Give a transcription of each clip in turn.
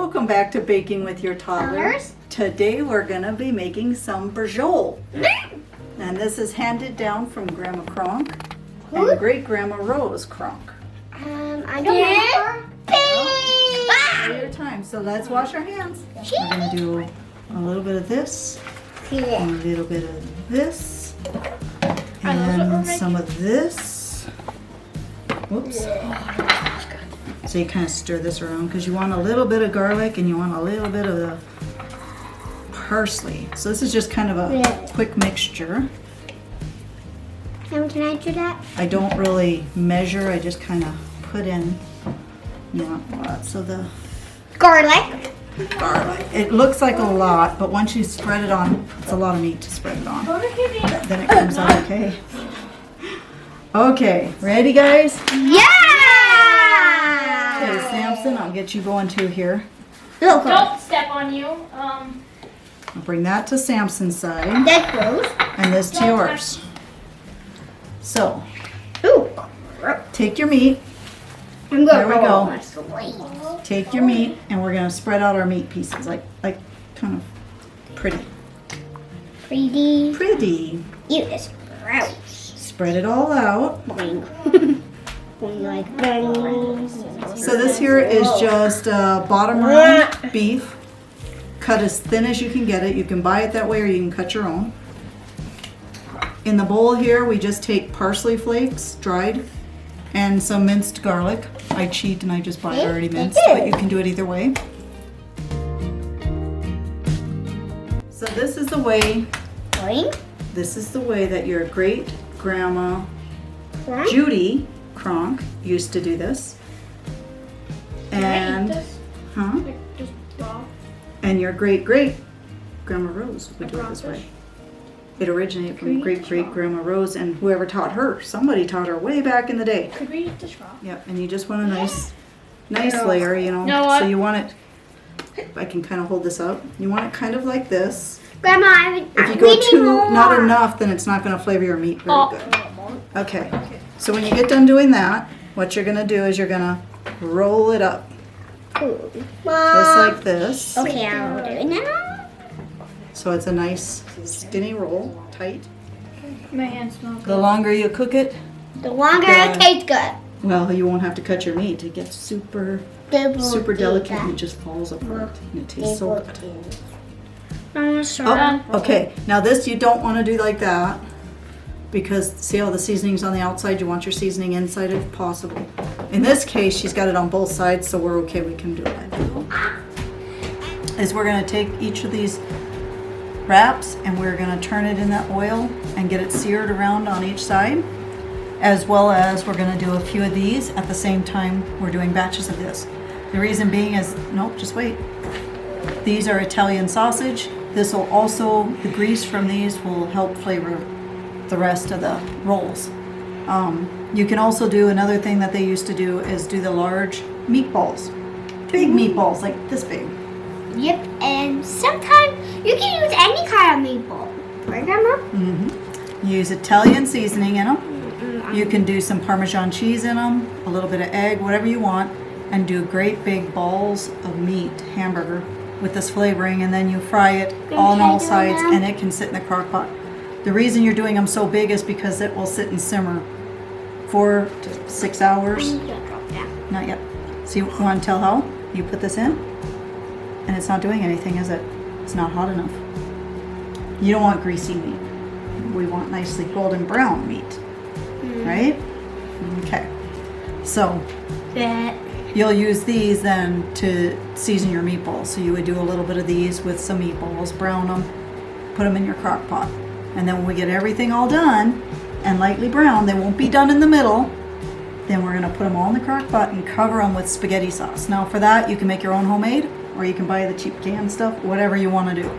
Welcome back to Baking with Your Toddlers. Today we're going to be making some braciole. And this is handed down from Grandma Cronk and Great Grandma Rose Cronk. I don't remember. Your time. So let's wash our hands. We're going to do a little bit of this, and a little bit of this, and some of this. Whoops. So you kind of stir this around because you want a little bit of garlic and you want a little bit of the parsley. So this is just kind of a quick mixture. Can I do that? I don't really measure, I just kind of put in lots of the Garlic. garlic. It looks like a lot, but once you spread it on, it's a lot of meat to spread it on. Then it comes out okay. Okay, ready guys? Yeah! Okay, Samson, I'll get you going too here. Don't step on you. I'll bring that to Samson's side. That goes. And this to yours. So, Ooh. take your meat. I'm There we roll go. my sleeves. Take your meat, and we're gonna spread out our meat pieces, like kind of pretty. Pretty. Pretty. Ew, that's gross. Spread it all out. Boing. Like bangs. So this here is just bottom round beef, cut as thin as you can get it. You can buy it that way, or you can cut your own. In the bowl here, we just take parsley flakes, dried, and some minced garlic. I cheat and I just buy it already minced, but you can do it either way. So this is the way. Boing. This is the way that your great grandma Right. Judy Cronk used to do this. And Just raw. and your great grandma Rose would do it this way. It originated from great grandma Rose and whoever taught her. Somebody taught her way back in the day. Could we eat this raw? Yep, and you just want a nice layer, know what? So you want it, I can kind of hold this up. You want it kind of like this. Grandma, If you go not enough, then it's not going to flavor your meat very good. Okay, so when you get done doing that, what you're going to do is you're going to roll it up. Just like this. Okay, I'll do it now. So it's a nice skinny roll, tight. My hands smell good. The longer you cook it, The longer it tastes good. well, you won't have to cut your meat. It gets super delicate and it just falls apart. And it tastes so good. Oh, okay. Now this you don't want to do like that because see how the seasoning's on the outside? You want your seasoning inside if possible. In this case, she's got it on both sides, so we're okay. We can do it. Is we're going to take each of these wraps and we're going to turn it in that oil and get it seared around on each side, as well as we're going to do a few of these at the same time we're doing batches of this. The reason being is, nope, just wait. These are Italian sausage. This will also, the grease from these will help flavor the rest of the rolls. You can also do another thing that they used to do is do the large meatballs. Big meatballs, like this big. Yep, and sometimes you can use any kind of meatball. Right, Grandma? Use Italian seasoning in them. You can do some Parmesan cheese in them, a little bit of egg, whatever you want, and do great big balls of meat, hamburger, with this flavoring, and then you fry it on all sides, and it can sit in the crock pot. The reason you're doing them so big is because it will sit and simmer 4 to 6 hours. Not yet. So you want to tell how? You put this in, and it's not doing anything, is it? It's not hot enough. You don't want greasy meat. We want nicely golden brown meat, right? Okay. So you'll use these then to season your meatballs. So you would do a little bit of these with some meatballs, brown them, put them in your crock pot. And then when we get everything all done and lightly brown, they won't be done in the middle, then we're gonna put them all in the crock pot and cover them with spaghetti sauce. Now for that, you can make your own homemade, or you can buy the cheap canned stuff, whatever you wanna do,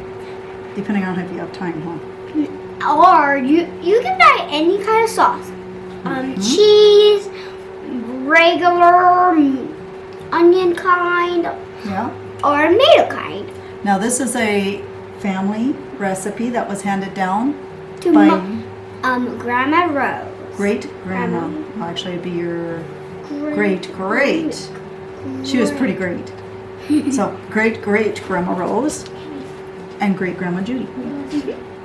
depending on if you have time, huh? Or you can buy any kind of sauce. Cheese, regular onion kind, Yeah. or tomato kind. Now this is a family recipe that was handed down To by Grandma Rose. great grandma. Well, actually, it'd be your great. She was pretty great. So great Grandma Rose and great Grandma Judy.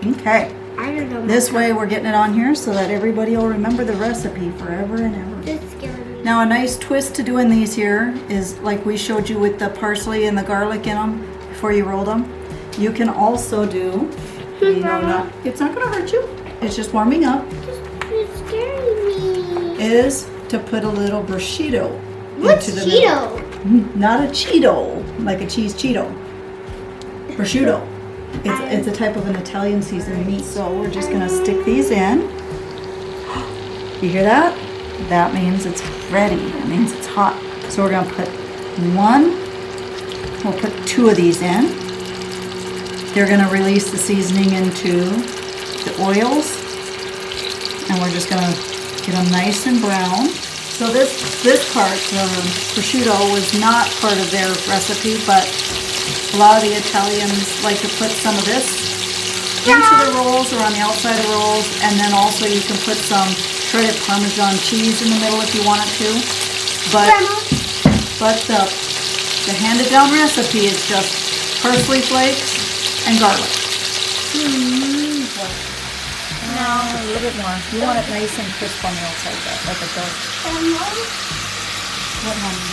Okay. I don't know. This way we're getting it on here so that everybody will remember the recipe forever and ever. This scared me. Now a nice twist to doing these here is like we showed you with the parsley and the garlic in them before you rolled them. You can also do, it's not going to hurt you. It's just warming up. It's scaring me. Is to put a little prosciutto What's into the Cheeto? middle. Not a Cheeto, like a cheese Cheeto. Prosciutto. It's a type of an Italian seasoned meat. So we're just gonna stick these in. You hear that? That means it's ready. That means it's hot. So we're gonna put one. We'll put 2 of these in. They're gonna release the seasoning into the oils, and we're just gonna get them nice and brown. So this part, prosciutto, was not part of their recipe, but a lot of the Italians like to put some of this into the rolls or on the outside of rolls, and then also you can put some shredded Parmesan cheese in the middle if you wanted to. But the handed down recipe is just parsley flakes and garlic. No, a little bit more. You want it nice and crisp on the outside, like a dog. What, honey?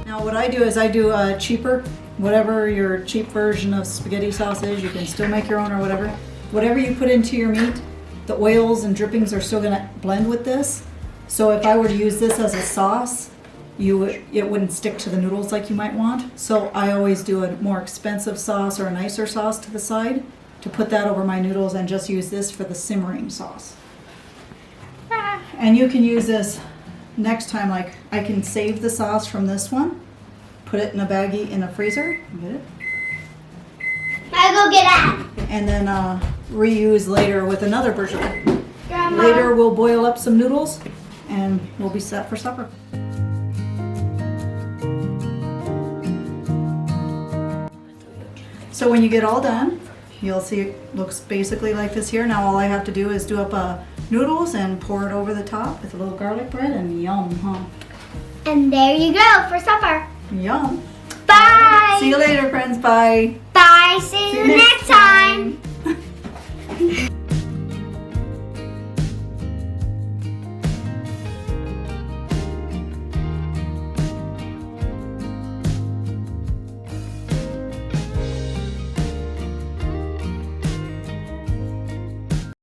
Now what I do is I do a cheaper, whatever your cheap version of spaghetti sauce is. You can still make your own or whatever. Whatever you put into your meat, the oils and drippings are still gonna blend with this. So if I were to use this as a sauce, it wouldn't stick to the noodles like you might want. So I always do a more expensive sauce or a nicer sauce to the side to put that over my noodles and just use this for the simmering sauce. And you can use this next time, like I can save the sauce from this one, put it in a baggie in a freezer, get it? I go get that. And then reuse later with another version. Grandma. Later we'll boil up some noodles and we'll be set for supper. So when you get all done, you'll see it looks basically like this here. Now all I have to do is do up noodles and pour it over the top with a little garlic bread and yum, huh? And there you go for supper. Yum. Bye. See you later, friends. Bye. Bye. See you next time.